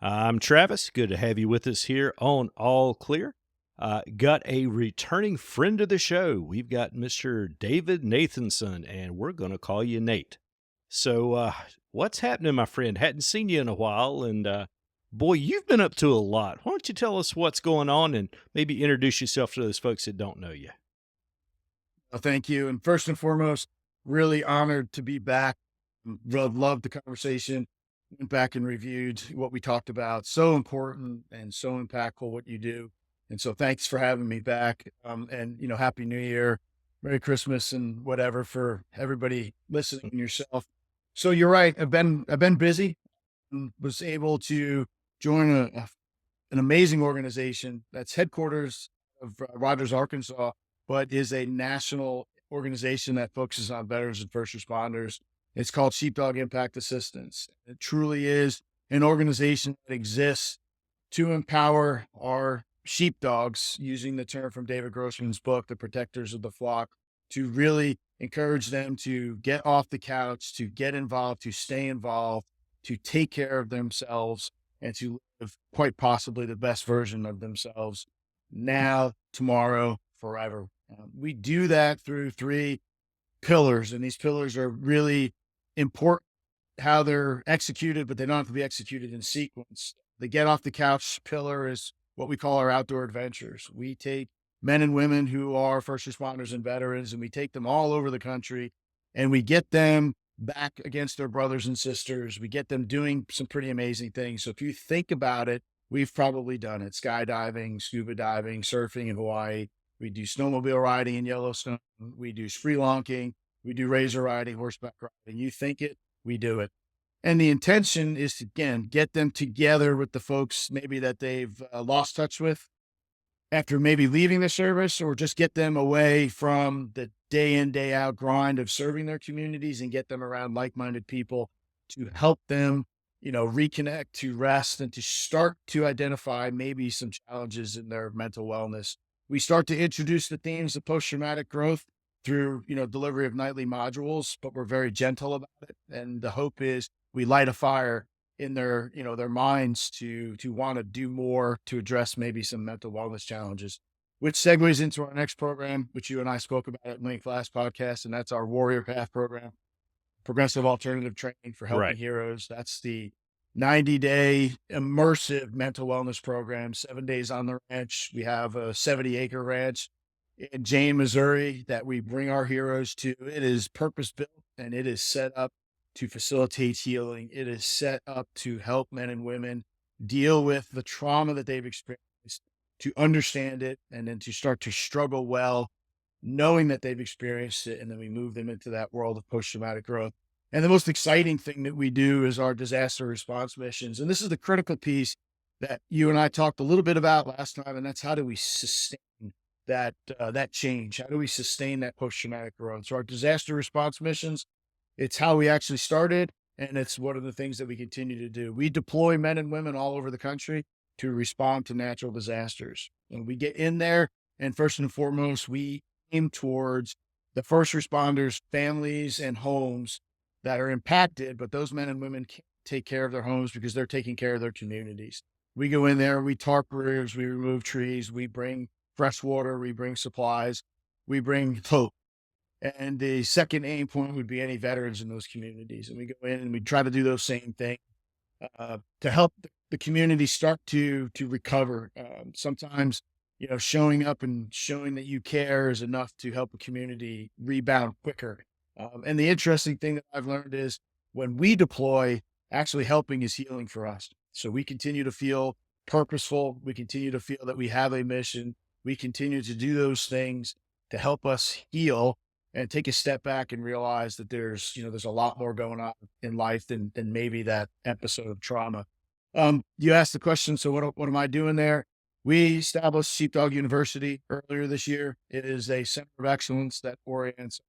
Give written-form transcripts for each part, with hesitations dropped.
I'm Travis. Good to have you with us here on All Clear. Got a returning friend of the show. We've got Mr. David Nathanson, and we're going to call you Nate. So, what's happening, my friend? Hadn't seen you in a while, and boy, you've been up to a lot. Why don't you tell us what's going on and maybe introduce yourself to those folks that don't know you? Well, thank you. And first and foremost, really honored to be back. Loved the conversation. Went back and reviewed what we talked about. So important and so impactful what you do. And so thanks for having me back. And Happy New Year, Merry Christmas, and whatever for everybody listening and yourself. So you're right. I've been busy. Was able to join an amazing organization that's headquarters of Rogers, Arkansas, but is a national organization that focuses on veterans and first responders. It's called Sheepdog Impact Assistance. It truly is an organization that exists to empower our sheepdogs, using the term from David Grossman's book, The Protectors of the Flock, to really encourage them to get off the couch, to get involved, to stay involved, to take care of themselves, and to live quite possibly the best version of themselves now, tomorrow, forever. We do that through three pillars, and these pillars are really important how they're executed, but they don't have to be executed in sequence. The get off the couch pillar is what we call our outdoor adventures. We take men and women who are first responders and veterans, and we take them all over the country, and we get them back against their brothers and sisters. We get them doing some pretty amazing things. So if you think about it, we've probably done it: skydiving, scuba diving, surfing in Hawaii. We do snowmobile riding in Yellowstone. We do spelunking. We do razor riding, horseback riding. You think it, we do it. And the intention is to, again, get them together with the folks maybe that they've lost touch with after maybe leaving the service, or just get them away from the day in, day out grind of serving their communities and get them around like-minded people to help them, reconnect, to rest, and to start to identify maybe some challenges in their mental wellness. We start to introduce the themes of post-traumatic growth through, delivery of nightly modules, but we're very gentle about it. And the hope is we light a fire in their minds to want to do more to address maybe some mental wellness challenges, which segues into our next program, which you and I spoke about at length last podcast, and that's our Warrior Path program, progressive alternative training for helping Right. heroes. That's the 90-day immersive mental wellness program, 7 days on the ranch. We have a 70-acre ranch in Jane, Missouri, that we bring our heroes to. It is purpose built, and it is set up to facilitate healing. It is set up to help men and women deal with the trauma that they've experienced, to understand it, and then to start to struggle well, knowing that they've experienced it. And then we move them into that world of post-traumatic growth. And the most exciting thing that we do is our disaster response missions. And this is the critical piece that you and I talked a little bit about last time. And that's, how do we sustain that change? How do we sustain that post-traumatic growth? So our disaster response missions, it's how we actually started, and it's one of the things that we continue to do. We deploy men and women all over the country to respond to natural disasters. And we get in there, and first and foremost, we aim towards the first responders, families, and homes that are impacted, but those men and women can't take care of their homes because they're taking care of their communities. We go in there, we tarp rears, we remove trees, we bring fresh water, we bring supplies, we bring hope. And the second aim point would be any veterans in those communities. And we go in and we try to do those same things to help the community start to recover. Sometimes, showing up and showing that you care is enough to help a community rebound quicker. And the interesting thing that I've learned is, when we deploy, actually helping is healing for us. So we continue to feel purposeful. We continue to feel that we have a mission. We continue to do those things to help us heal and take a step back and realize that there's a lot more going on in life than maybe that episode of trauma. You asked the question, so what am I doing there? We established Sheepdog University earlier this year. It is a center of excellence that orients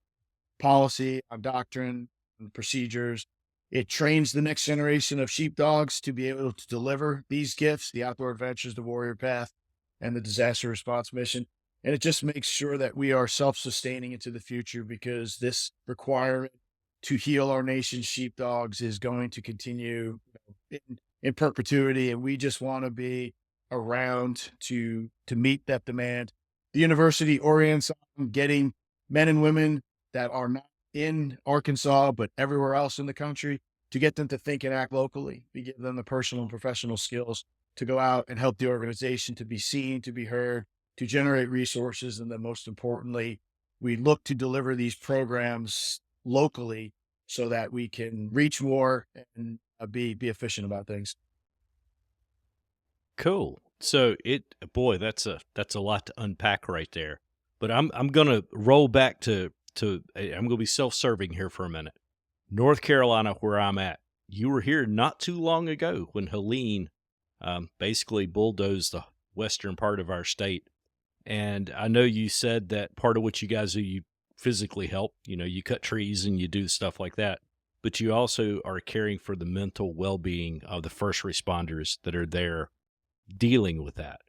policy, on doctrine, and procedures. It trains the next generation of sheepdogs to be able to deliver these gifts: the outdoor adventures, the warrior path, and the disaster response mission. And it just makes sure that we are self-sustaining into the future, because this requirement to heal our nation's sheepdogs is going to continue in perpetuity, and we just want to be around to meet that demand. The university orients on getting men and women that are not in Arkansas but everywhere else in the country to get them to think and act locally. We give them the personal and professional skills to go out and help the organization to be seen, to be heard, to generate resources, and then most importantly, we look to deliver these programs locally so that we can reach more and be efficient about things. Cool. So boy, that's a lot to unpack right there. But I'm gonna roll back to I'm gonna be self-serving here for a minute. North Carolina, where I'm at. You were here not too long ago when Helene basically bulldozed the western part of our state. And I know you said that part of what you guys do, you physically help. You know, you cut trees and you do stuff like that. But you also are caring for the mental well being of the first responders that are there dealing with that.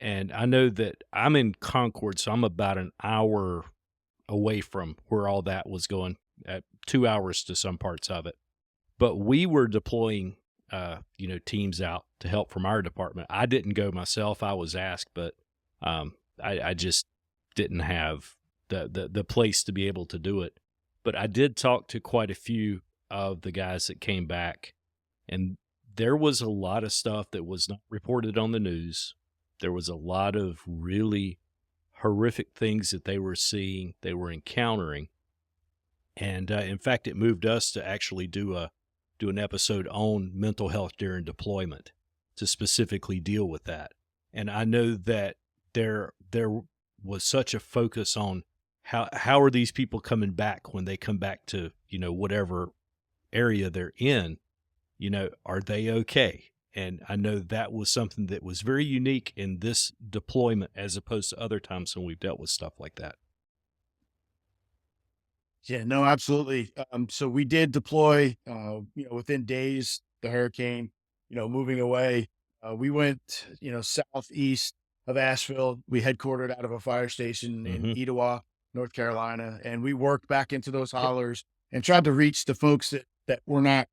And I know that I'm in Concord, so I'm about an hour away from where all that was going, at 2 hours to some parts of it. But we were deploying, teams out to help from our department. I didn't go myself. I was asked, but I just didn't have the place to be able to do it. But I did talk to quite a few of the guys that came back, and there was a lot of stuff that was not reported on the news. There was a lot of really horrific things that they were seeing, they were encountering. And in fact, it moved us to actually do an episode on mental health during deployment to specifically deal with that. And I know that there was such a focus on how are these people coming back when they come back to, whatever area they're in, are they okay? And I know that was something that was very unique in this deployment as opposed to other times when we've dealt with stuff like that. Yeah, no, absolutely. So we did deploy, within days, the hurricane, moving away. We went, southeast of Asheville. We headquartered out of a fire station in Hmm. Etowah, North Carolina, and we worked back into those hollers and tried to reach the folks that were not,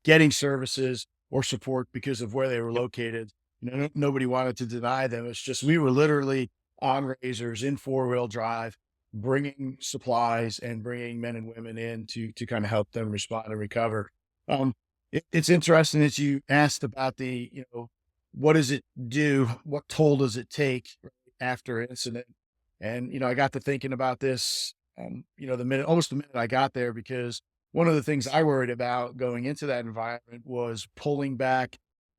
getting services or support because of where they were Yep. located. Nobody wanted to deny them. It's just we were literally on razors in four-wheel drive bringing supplies and bringing men and women in to kind of help them respond and recover. It's interesting that you asked about what does it do? What toll does it take right after an incident? And, I got to thinking about this, almost the minute I got there, because one of the things I worried about going into that environment was pulling back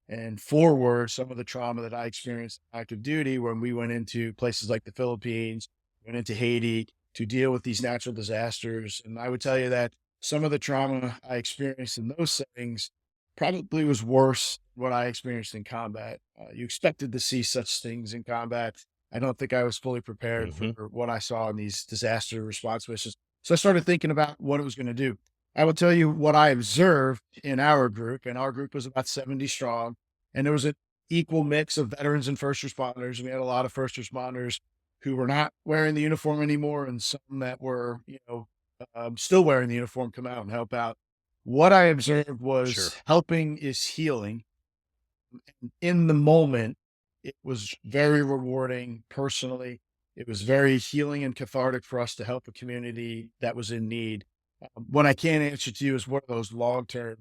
and forward some of the trauma that I experienced in active duty when we went into places like the Philippines, went into Haiti to deal with these natural disasters. And I would tell you that some of the trauma I experienced in those settings probably was worse than what I experienced in combat. You expected to see such things in combat. I don't think I was fully prepared for Hmm. what I saw in these disaster response missions. So I started thinking about what it was going to do. I will tell you what I observed in our group, and our group was about 70 strong, and there was an equal mix of veterans and first responders. We had a lot of first responders who were not wearing the uniform anymore, and some that were, still wearing the uniform come out and help out. What I observed Sure. was helping is healing. In the moment, it was very rewarding personally. It was very healing and cathartic for us to help a community that was in need. What I can't answer to you is what are those long term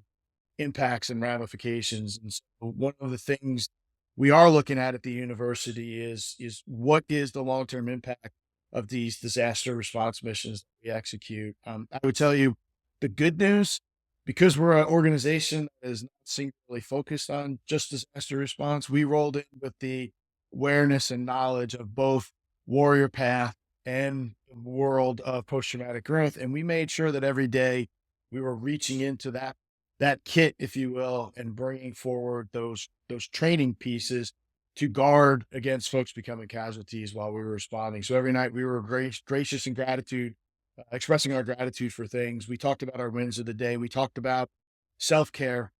impacts and ramifications. And so one of the things we are looking at the university is what is the long term impact of these disaster response missions that we execute. I would tell you the good news, because we're an organization that is not singularly focused on just disaster response. We rolled in with the awareness and knowledge of both warrior path and the world of post traumatic growth, and we made sure that every day we were reaching into that kit, if you will, and bringing forward those training pieces to guard against folks becoming casualties while we were responding. So every night we were gracious in gratitude, expressing our gratitude for things. We talked about our wins of the day. We talked about self care.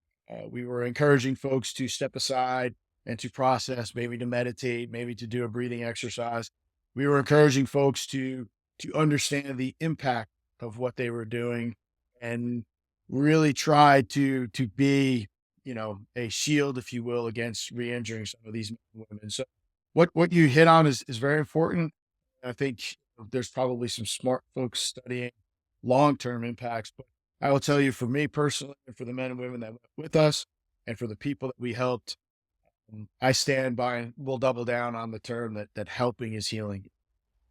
We were encouraging folks to step aside and to process, maybe to meditate, maybe to do a breathing exercise. We were encouraging folks to understand the impact of what they were doing and really try to be a shield, if you will, against re-injuring some of these men and women. So what you hit on is very important. I think there's probably some smart folks studying long-term impacts, but I will tell you, for me personally, and for the men and women that went with us, and for the people that we helped, I stand by and we'll double down on the term that helping is healing.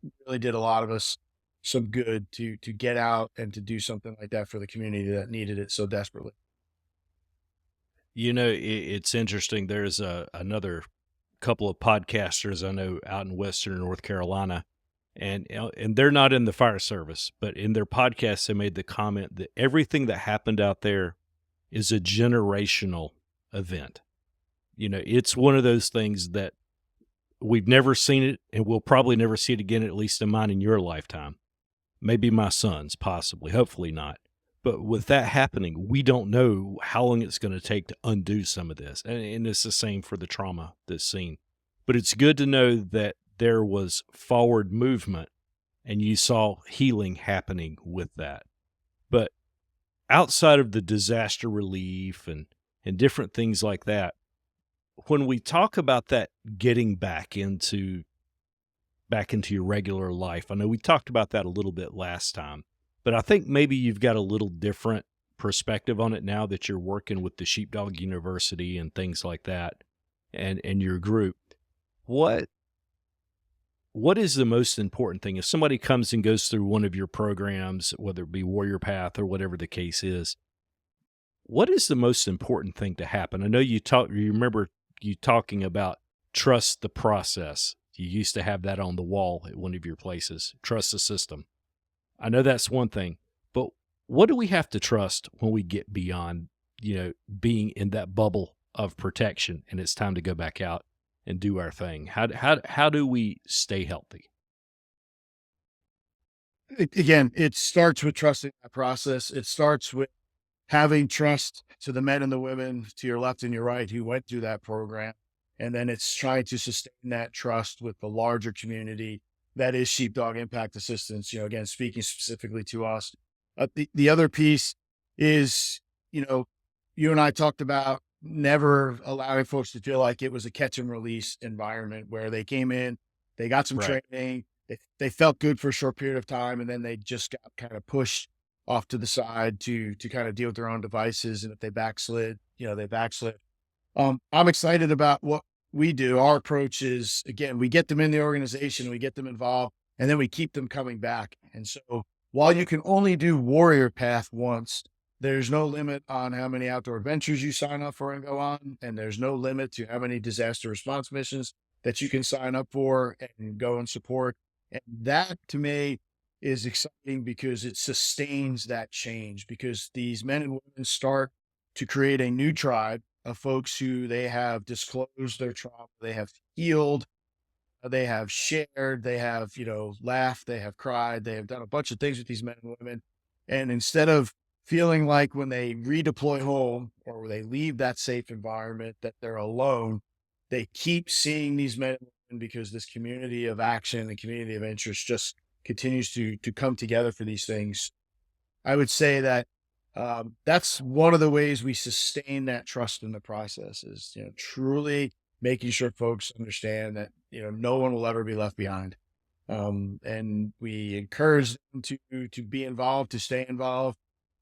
It really did a lot of us some good to get out and to do something like that for the community that needed it so desperately. It's interesting. There's another couple of podcasters I know out in Western North Carolina, and they're not in the fire service, but in their podcast, they made the comment that everything that happened out there is a generational event. It's one of those things that we've never seen it, and we'll probably never see it again, at least in mine and your lifetime. Maybe my son's, possibly, hopefully not. But with that happening, we don't know how long it's going to take to undo some of this. And it's the same for the trauma that's seen. But it's good to know that there was forward movement and you saw healing happening with that. But outside of the disaster relief and different things like that, when we talk about that getting back into your regular life, I know we talked about that a little bit last time, but I think maybe you've got a little different perspective on it now that you're working with the Sheepdog University and things like that, and your group. What is the most important thing if somebody comes and goes through one of your programs, whether it be Warrior Path or whatever the case is? What is the most important thing to happen? I know you remember you talking about trust the process. You used to have that on the wall at one of your places. Trust the system. I know that's one thing, but what do we have to trust when we get beyond, being in that bubble of protection and it's time to go back out and do our thing? How do we stay healthy? Again, it starts with trusting that process. It starts with having trust to the men and the women to your left and your right who went through that program. And then it's trying to sustain that trust with the larger community that is Sheepdog Impact Assistance, again, speaking specifically to us. The other piece is, you and I talked about never allowing folks to feel like it was a catch and release environment where they came in, they got some Right. training, they felt good for a short period of time, and then they just got kind of pushed off to the side to kind of deal with their own devices. And if they backslid, they backslid. I'm excited about what we do. Our approach is, again, we get them in the organization, we get them involved, and then we keep them coming back. And so while you can only do Warrior Path once, there's no limit on how many outdoor adventures you sign up for and go on. And there's no limit to how many disaster response missions that you can sign up for and go and support. And that, to me, is exciting because it sustains that change, because these men and women start to create a new tribe of folks who they have disclosed their trauma, they have healed, they have shared, they have, laughed, they have cried, they have done a bunch of things with these men and women. And instead of feeling like when they redeploy home or they leave that safe environment that they're alone, they keep seeing these men and women because this community of action and community of interest just continues to come together for these things. I would say that that's one of the ways we sustain that trust in the process is, truly making sure folks understand that, no one will ever be left behind. And we encourage them to be involved, to stay involved.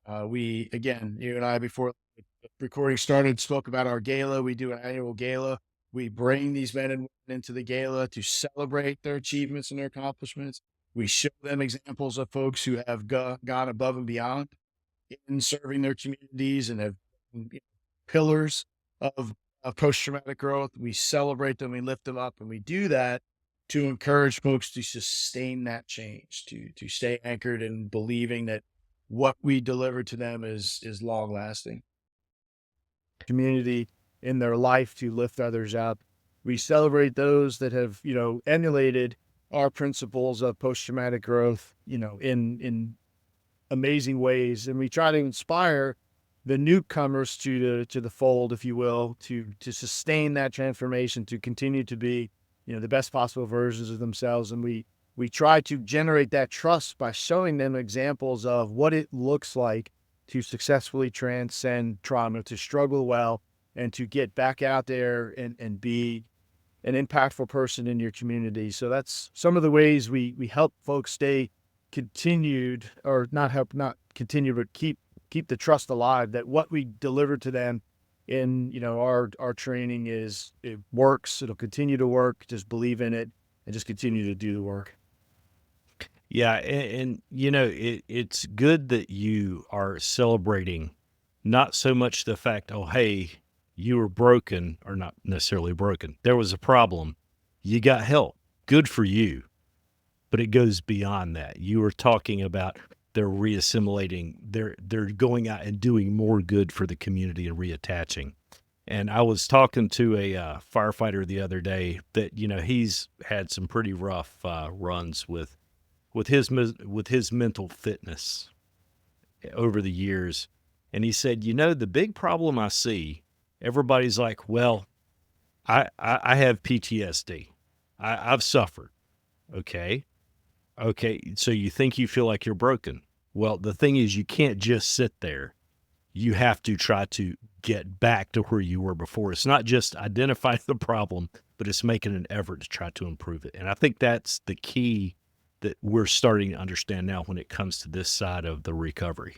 Again, you and I, before the recording started, spoke about our gala. We do an annual gala. We bring these men and women into the gala to celebrate their achievements and their accomplishments. We show them examples of folks who have gone above and beyond in serving their communities and have pillars of post-traumatic growth. We celebrate them, we lift them up, and we do that to encourage folks to sustain that change, to stay anchored in believing that what we deliver to them is long lasting. Community in their life to lift others up. We celebrate those that have, emulated our principles of post-traumatic growth, in amazing ways. And we try to inspire the newcomers to the fold, if you will, to sustain that transformation, to continue to be, the best possible versions of themselves. And we try to generate that trust by showing them examples of what it looks like to successfully transcend trauma, to struggle well, and to get back out there and be an impactful person in your community. So that's some of the ways we help folks stay continued, or not continue, but keep the trust alive that what we deliver to them in, our training it works. It'll continue to work. Just believe in it and just continue to do the work. Yeah, and it's good that you are celebrating not so much the fact, oh, hey, you were broken, or not necessarily broken. There was a problem. You got help. Good for you. But it goes beyond that. You were talking about they're reassimilating. They're going out and doing more good for the community and reattaching. And I was talking to a firefighter the other day that he's had some pretty rough runs with his mental fitness over the years. And he said, the big problem I see, everybody's like, well, I have PTSD. I've suffered. Okay. Okay. So you think you feel like you're broken. Well, the thing is, you can't just sit there. You have to try to get back to where you were before. It's not just identifying the problem, but it's making an effort to try to improve it. And I think that's the key that we're starting to understand now when it comes to this side of the recovery.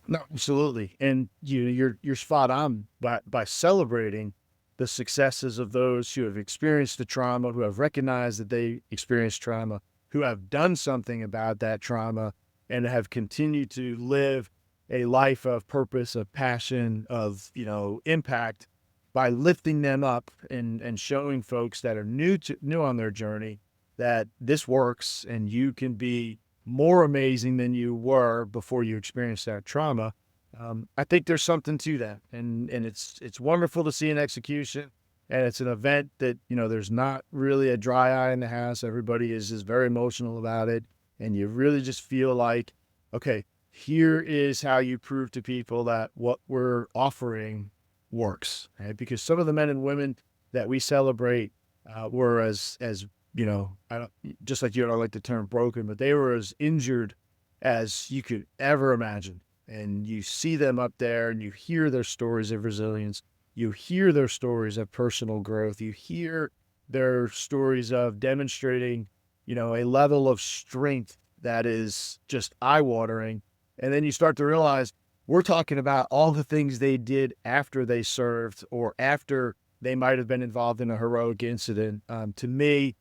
No, absolutely. And you're spot on by celebrating the successes of those who have experienced the trauma, who have recognized that they experienced trauma, who have done something about that trauma, and have continued to live a life of purpose, of passion, of, impact, by lifting them up and showing folks that are new on their journey that this works and you can be more amazing than you were before you experienced that trauma. I think there's something to that, and it's wonderful to see an execution, and it's an event that there's not really a dry eye in the house. Everybody is just very emotional about it, and you really just feel like, okay, here is how you prove to people that what we're offering works, right? Because some of the men and women that we celebrate were as I don't, just like you, I don't like the term broken, but they were as injured as you could ever imagine. And you see them up there and you hear their stories of resilience. You hear their stories of personal growth. You hear their stories of demonstrating, a level of strength that is just eye-watering. And then you start to realize we're talking about all the things they did after they served, or after they might have been involved in a heroic incident. To me,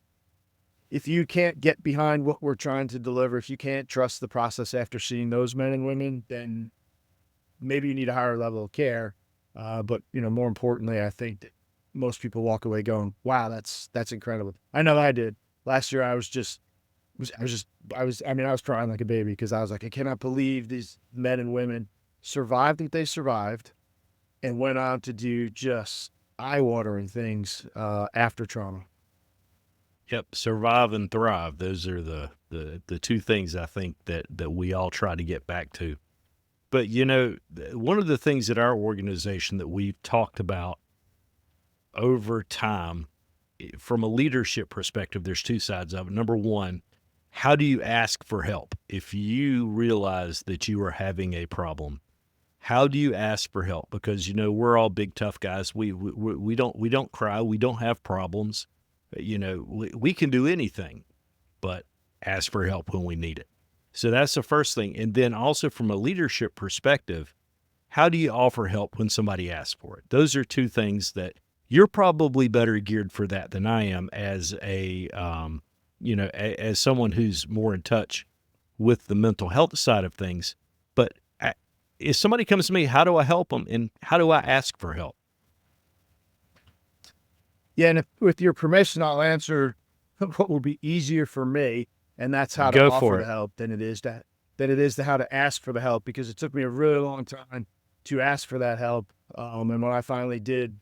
if you can't get behind what we're trying to deliver, if you can't trust the process after seeing those men and women, then maybe you need a higher level of care. But more importantly, I think that most people walk away going, wow, that's incredible. I know I did. Last year, I was crying like a baby, because I was like, I cannot believe these men and women survived what they survived and went on to do just eye-watering things after trauma. Yep, survive and thrive. Those are the two things I think that we all try to get back to. But one of the things at our organization that we've talked about over time, from a leadership perspective, there's two sides of it. Number one, how do you ask for help if you realize that you are having a problem? How do you ask for help? Because we're all big tough guys. We don't cry. We don't have problems. We can do anything, but ask for help when we need it. So that's the first thing. And then also from a leadership perspective, how do you offer help when somebody asks for it? Those are two things that you're probably better geared for that than I am as as someone who's more in touch with the mental health side of things. But if somebody comes to me, how do I help them, and how do I ask for help? Yeah, and with your permission, I'll answer what will be easier for me, and that's how to Go offer for the it. help than it is to how to ask for the help, because it took me a really long time to ask for that help. And when I finally did,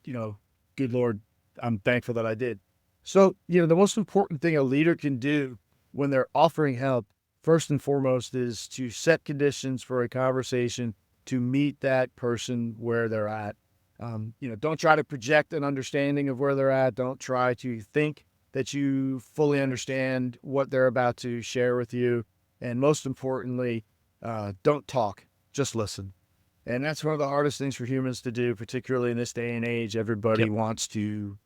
good Lord, I'm thankful that I did. So, the most important thing a leader can do when they're offering help, first and foremost, is to set conditions for a conversation to meet that person where they're at. Don't try to project an understanding of where they're at. Don't try to think that you fully understand what they're about to share with you. And most importantly, don't talk, just listen. And that's one of the hardest things for humans to do, particularly in this day and age. Everybody Yep. wants to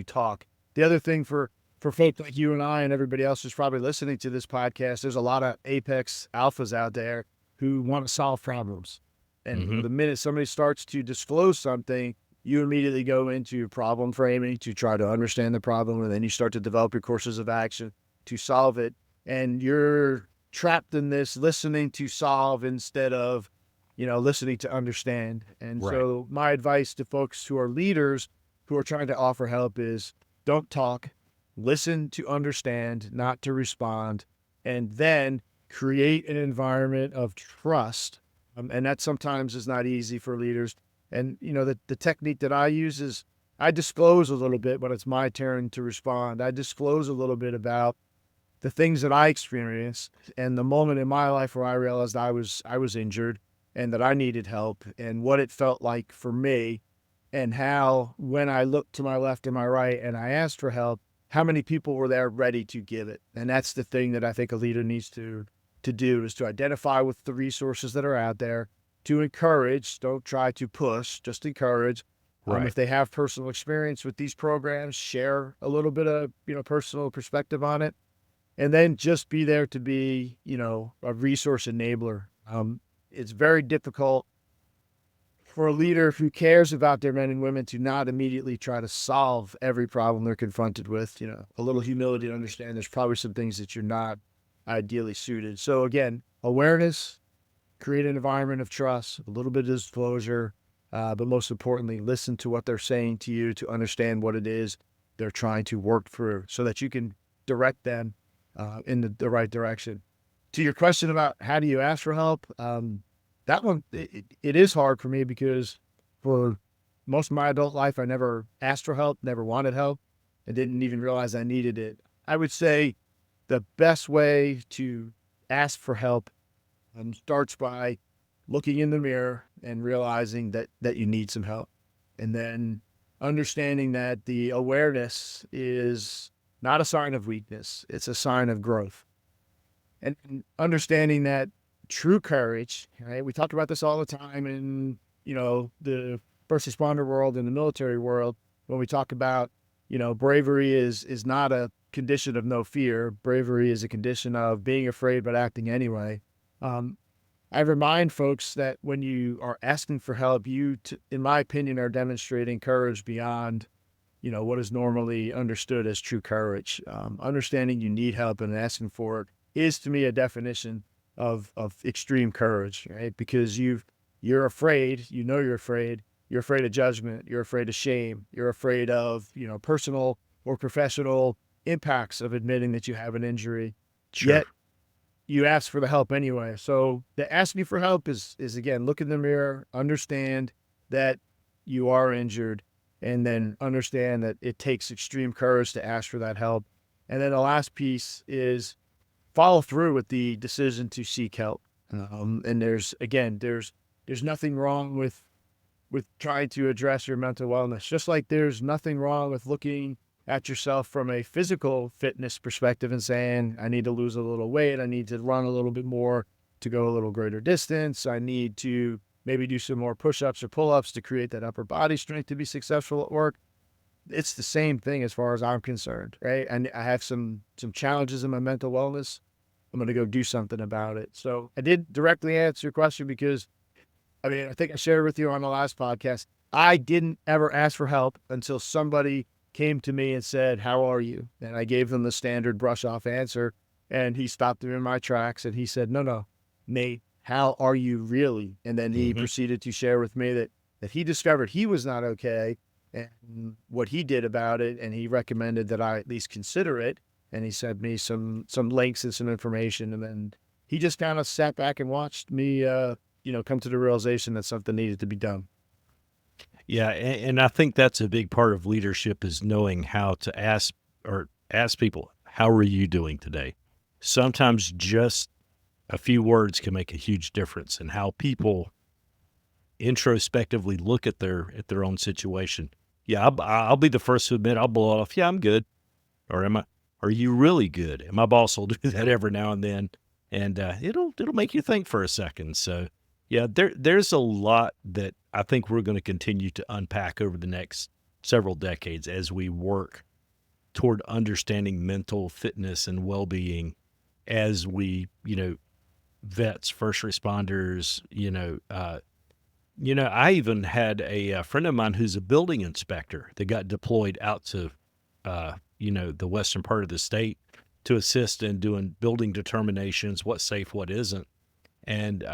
talk. The other thing for folks like you and I and everybody else who's probably listening to this podcast, there's a lot of apex alphas out there who want to solve problems. And Hmm. the minute somebody starts to disclose something, you immediately go into problem framing to try to understand the problem, and then you start to develop your courses of action to solve it. And you're trapped in this listening to solve instead of listening to understand. And Right. so my advice to folks who are leaders who are trying to offer help is don't talk, listen to understand, not to respond, and then create an environment of trust. And that sometimes is not easy for leaders. And, the technique that I use is I disclose a little bit when it's my turn to respond. I disclose a little bit about the things that I experienced and the moment in my life where I realized I was injured and that I needed help and what it felt like for me and how when I looked to my left and my right and I asked for help, how many people were there ready to give it. And that's the thing that I think a leader needs to do is to identify with the resources that are out there, to encourage, don't try to push, just encourage. Right. If they have personal experience with these programs, share a little bit of personal perspective on it, and then just be there to be, a resource enabler. It's very difficult for a leader who cares about their men and women to not immediately try to solve every problem they're confronted with. A little humility to understand there's probably some things that you're not ideally suited. So again, awareness, create an environment of trust, a little bit of disclosure, but most importantly, listen to what they're saying to you to understand what it is they're trying to work through so that you can direct them in the right direction. To your question about how do you ask for help, that one, it is hard for me because for most of my adult life, I never asked for help, never wanted help, and didn't even realize I needed it. I would say the best way to ask for help starts by looking in the mirror and realizing that you need some help. And then understanding that the awareness is not a sign of weakness, it's a sign of growth. And understanding that true courage, right? We talk about this all the time in, the first responder world and the military world. When we talk about, bravery is not a condition of no fear. Bravery is a condition of being afraid but acting anyway. I remind folks that when you are asking for help, in my opinion, are demonstrating courage beyond, what is normally understood as true courage. Understanding you need help and asking for it is to me a definition of extreme courage, right? Because you're afraid, you're afraid. You're afraid of judgment. You're afraid of shame. You're afraid of, personal or professional impacts of admitting that you have an injury. Sure. Yet you ask for the help anyway. So the asking for help is again, look in the mirror, understand that you are injured, and then understand that it takes extreme courage to ask for that help. And then the last piece is follow through with the decision to seek help. And there's nothing wrong with trying to address your mental wellness, just like there's nothing wrong with looking at yourself from a physical fitness perspective and saying, I need to lose a little weight. I need to run a little bit more to go a little greater distance. I need to maybe do some more push-ups or pull-ups to create that upper body strength to be successful at work. It's the same thing as far as I'm concerned, right? And I have some challenges in my mental wellness. I'm going to go do something about it. So I did directly answer your question because, I think I shared with you on the last podcast, I didn't ever ask for help until somebody came to me and said, how are you? And I gave them the standard brush off answer. And he stopped me in my tracks and he said, no, Nate, how are you really? And then he Hmm. proceeded to share with me that he discovered he was not okay and what he did about it. And he recommended that I at least consider it. And he sent me some links and some information. And then he just kind of sat back and watched me, come to the realization that something needed to be done. Yeah, and I think that's a big part of leadership is knowing how to ask people, "How are you doing today?" Sometimes just a few words can make a huge difference in how people introspectively look at their own situation. Yeah, I'll be the first to admit I'll blow off. Yeah, I'm good, or am I? Are you really good? And my boss will do that every now and then, and it'll make you think for a second. So Yeah, there's a lot that I think we're going to continue to unpack over the next several decades as we work toward understanding mental fitness and well-being as we, vets, first responders, I even had a friend of mine who's a building inspector that got deployed out to, the western part of the state to assist in doing building determinations, what's safe, what isn't. And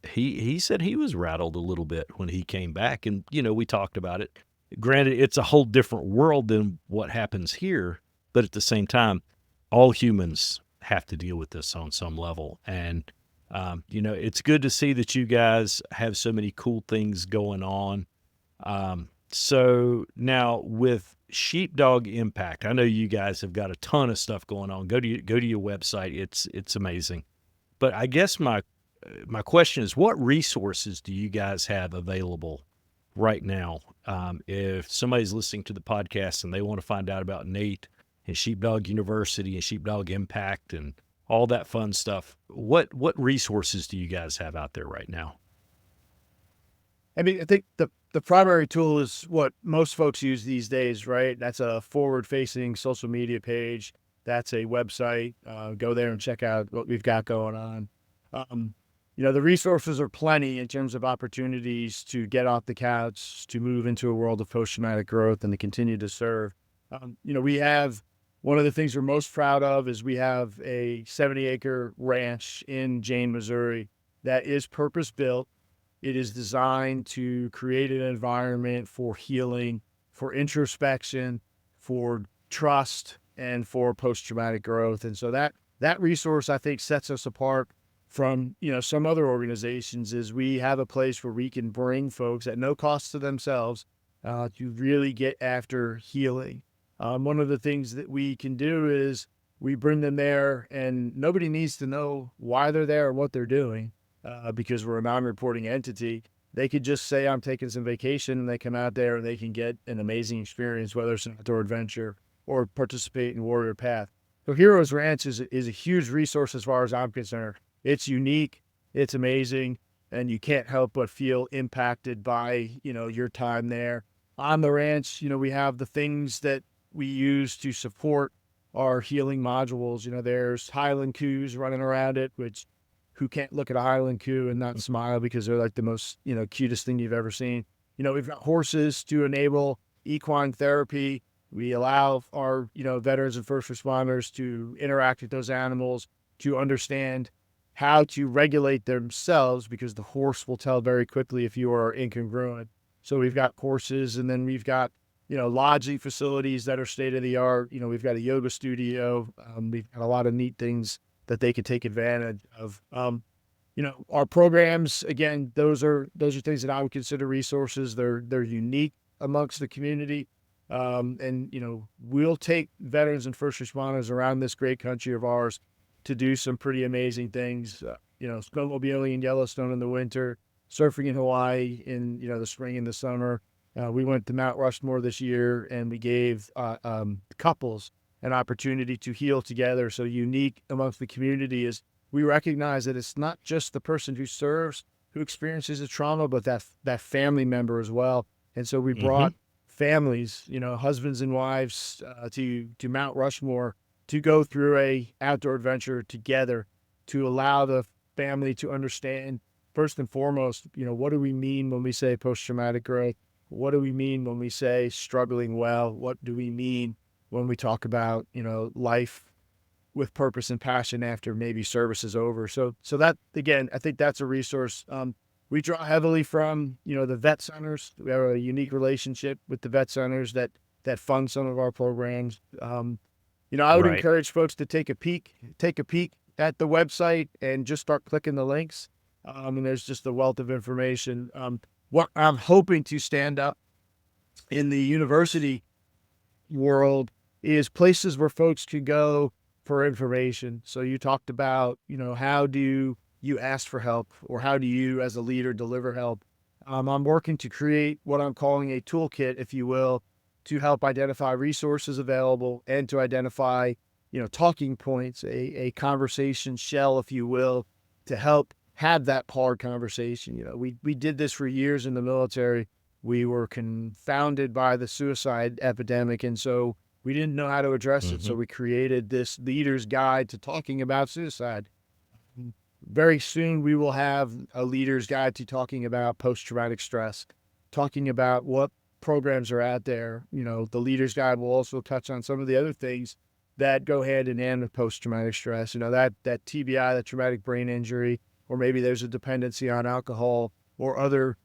he said he was rattled a little bit when he came back, and we talked about it. Granted, it's a whole different world than what happens here, but at the same time, all humans have to deal with this on some level. And it's good to see that you guys have so many cool things going on. So now with Sheepdog Impact, I know you guys have got a ton of stuff going on. Go to your website. It's amazing. But I guess my question is, what resources do you guys have available right now? If somebody's listening to the podcast and they want to find out about Nate and Sheepdog University and Sheepdog Impact and all that fun stuff, what resources do you guys have out there right now? I mean, I think the primary tool is what most folks use these days, right? That's a forward-facing social media page. That's a website. Go there and check out what we've got going on. Um, the resources are plenty in terms of opportunities to get off the couch, to move into a world of post-traumatic growth, and to continue to serve. We have one of the things we're most proud of is we have a 70-acre ranch in Jane, Missouri that is purpose-built. It is designed to create an environment for healing, for introspection, for trust, and for post-traumatic growth. And so that resource, I think, sets us apart from, some other organizations is we have a place where we can bring folks at no cost to themselves to really get after healing. One of the things that we can do is we bring them there and nobody needs to know why they're there or what they're doing. Because we're a non-reporting entity, they could just say, I'm taking some vacation, and they come out there and they can get an amazing experience, whether it's an outdoor adventure or participate in Warrior Path. So Heroes Ranch is a huge resource as far as I'm concerned. It's unique, it's amazing, and you can't help but feel impacted by, your time there. On the ranch, we have the things that we use to support our healing modules. There's Highland coos running around it, which who can't look at a Highland coo and not smile because they're like the most, cutest thing you've ever seen. We've got horses to enable equine therapy. We allow our, veterans and first responders to interact with those animals, to understand how to regulate themselves because the horse will tell very quickly if you are incongruent. So we've got horses, and then we've got, lodging facilities that are state of the art. We've got a yoga studio. We've got a lot of neat things that they could take advantage of. Our programs, again, those are things that I would consider resources. They're unique amongst the community. We'll take veterans and first responders around this great country of ours to do some pretty amazing things. Snowmobiling in Yellowstone in the winter, surfing in Hawaii in, the spring and the summer. We went to Mount Rushmore this year, and we gave couples an opportunity to heal together. So unique amongst the community is we recognize that it's not just the person who serves who experiences a trauma, but that family member as well. And so we brought families, husbands and wives to Mount Rushmore to go through a outdoor adventure together to allow the family to understand first and foremost, what do we mean when we say post-traumatic growth? What do we mean when we say struggling well? What do we mean when we talk about, life with purpose and passion after maybe service is over? So that, again, I think that's a resource. We draw heavily from, the vet centers. We have a unique relationship with the vet centers that fund some of our programs. I would Right. encourage folks to take a peek at the website and just start clicking the links. And there's just a wealth of information. What I'm hoping to stand up in the university world is places where folks can go for information. So you talked about, how do you ask for help, or how do you as a leader deliver help? I'm working to create what I'm calling a toolkit, if you will, to help identify resources available and to identify, talking points, a conversation shell, if you will, to help have that hard conversation. We did this for years in the military. We were confounded by the suicide epidemic, and so we didn't know how to address it. Hmm. So we created this leader's guide to talking about suicide. Very soon, we will have a leader's guide to talking about post-traumatic stress, talking about what programs are out there. The leader's guide will also touch on some of the other things that go hand in hand with post-traumatic stress. That TBI, that traumatic brain injury, or maybe there's a dependency on alcohol or other,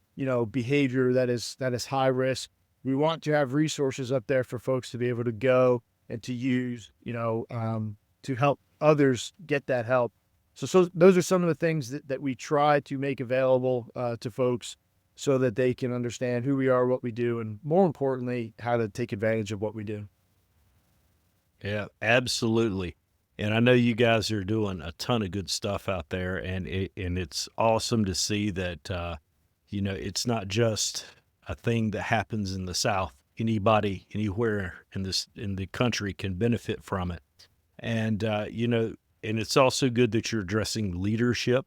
behavior that is high risk. We want to have resources up there for folks to be able to go and to use, to help others get that help. So those are some of the things that we try to make available to folks so that they can understand who we are, what we do, and more importantly, how to take advantage of what we do. Yeah, absolutely. And I know you guys are doing a ton of good stuff out there, and it's awesome to see that it's not just a thing that happens in the South. Anybody, anywhere in the country can benefit from it. And and it's also good that you're addressing leadership,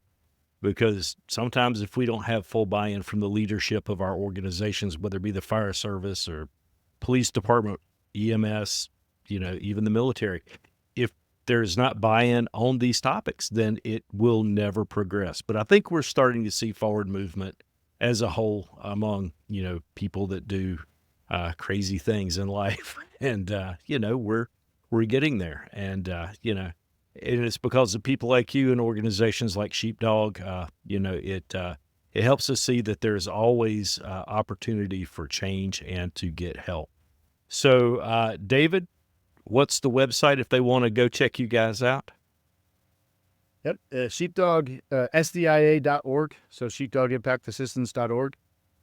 because sometimes if we don't have full buy-in from the leadership of our organizations, whether it be the fire service or police department, EMS, even the military, if there's not buy-in on these topics, then it will never progress. But I think we're starting to see forward movement as a whole among, people that do crazy things in life. And, we're getting there. And, and it's because of people like you and organizations like Sheepdog. It helps us see that there's always opportunity for change and to get help. So, David, what's the website if they want to go check you guys out? Yep. Sheepdog, SDIA.org. So sheepdogimpactassistance.org.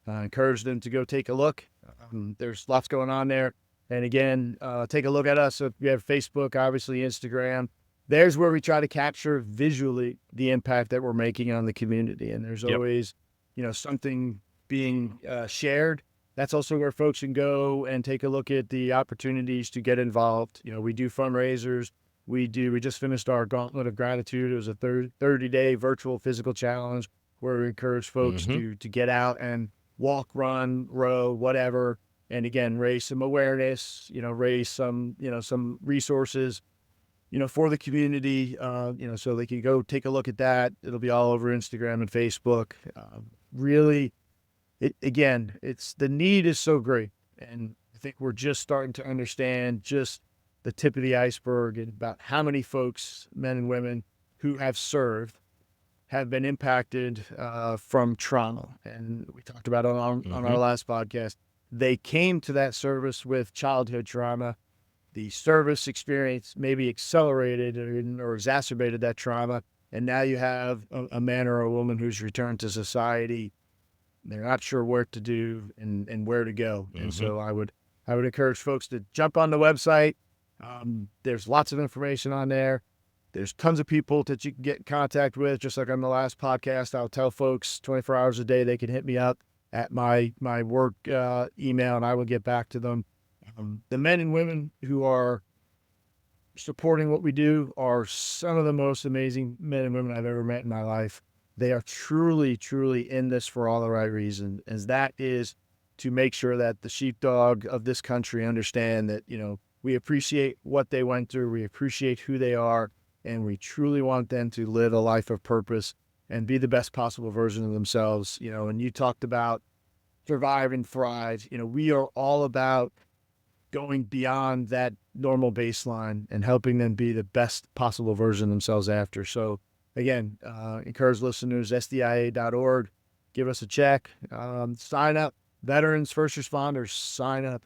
Encourage them to go take a look. There's lots going on there. And again, take a look at us. So we have Facebook, obviously Instagram. There's where we try to capture visually the impact that we're making on the community. And there's Yep. always, something being shared. That's also where folks can go and take a look at the opportunities to get involved. We do fundraisers. We just finished our Gauntlet of Gratitude. It was a 30-day virtual physical challenge where we encourage folks Hmm. to get out and walk, run, row, whatever. And again, raise some awareness, raise some resources, for the community, so they can go take a look at that. It'll be all over Instagram and Facebook. Really, it's the need is so great. And I think we're just starting to understand just the tip of the iceberg and about how many folks, men and women who have served, have been impacted from trauma. And we talked about on Hmm. our last podcast, they came to that service with childhood trauma. The service experience maybe accelerated or exacerbated that trauma. And now you have a man or a woman who's returned to society. They're not sure what to do and where to go. And Hmm. so I would encourage folks to jump on the website. There's lots of information on there. There's tons of people that you can get in contact with. Just like on the last podcast, I'll tell folks 24 hours a day they can hit me up at my work email, and I will get back to them. The men and women who are supporting what we do are some of the most amazing men and women I've ever met in my life. They are truly, truly in this for all the right reasons, as that is to make sure that the sheepdog of this country understand that, we appreciate what they went through, we appreciate who they are, and we truly want them to live a life of purpose and be the best possible version of themselves. And you talked about survive and thrive. We are all about going beyond that normal baseline and helping them be the best possible version of themselves after. So again, encourage listeners, SDIA.org, give us a check, sign up. Veterans, first responders, sign up.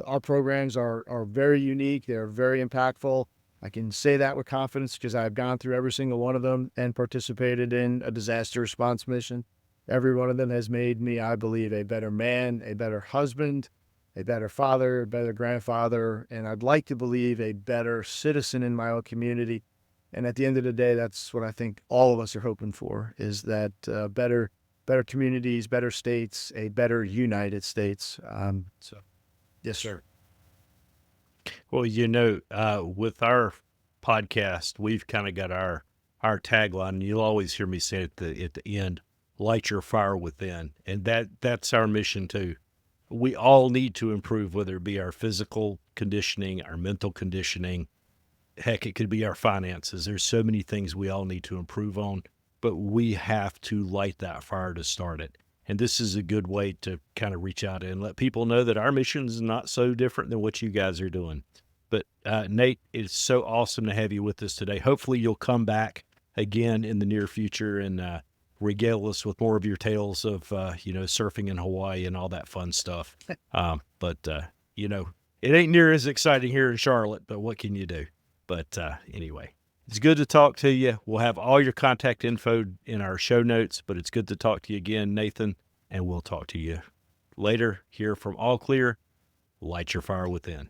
Our programs are very unique. They're very impactful. I can say that with confidence because I've gone through every single one of them and participated in a disaster response mission. Every one of them has made me, I believe, a better man, a better husband, a better father, a better grandfather, and I'd like to believe a better citizen in my own community. And at the end of the day, that's what I think all of us are hoping for, is that better communities, better states, a better United States. So, yes, sir. Well, with our podcast, we've kind of got our our tagline, and you'll always hear me say at the end, light your fire within. And that's our mission too. We all need to improve, whether it be our physical conditioning, our mental conditioning. Heck, it could be our finances. There's so many things we all need to improve on, but we have to light that fire to start it. And this is a good way to kind of reach out and let people know that our mission is not so different than what you guys are doing. But Nate, it's so awesome to have you with us today. Hopefully you'll come back again in the near future and regale us with more of your tales of, surfing in Hawaii and all that fun stuff. But it ain't near as exciting here in Charlotte, but what can you do? But anyway, it's good to talk to you. We'll have all your contact info in our show notes, but it's good to talk to you again, Nathan, and we'll talk to you later here from All Clear. Light your fire within.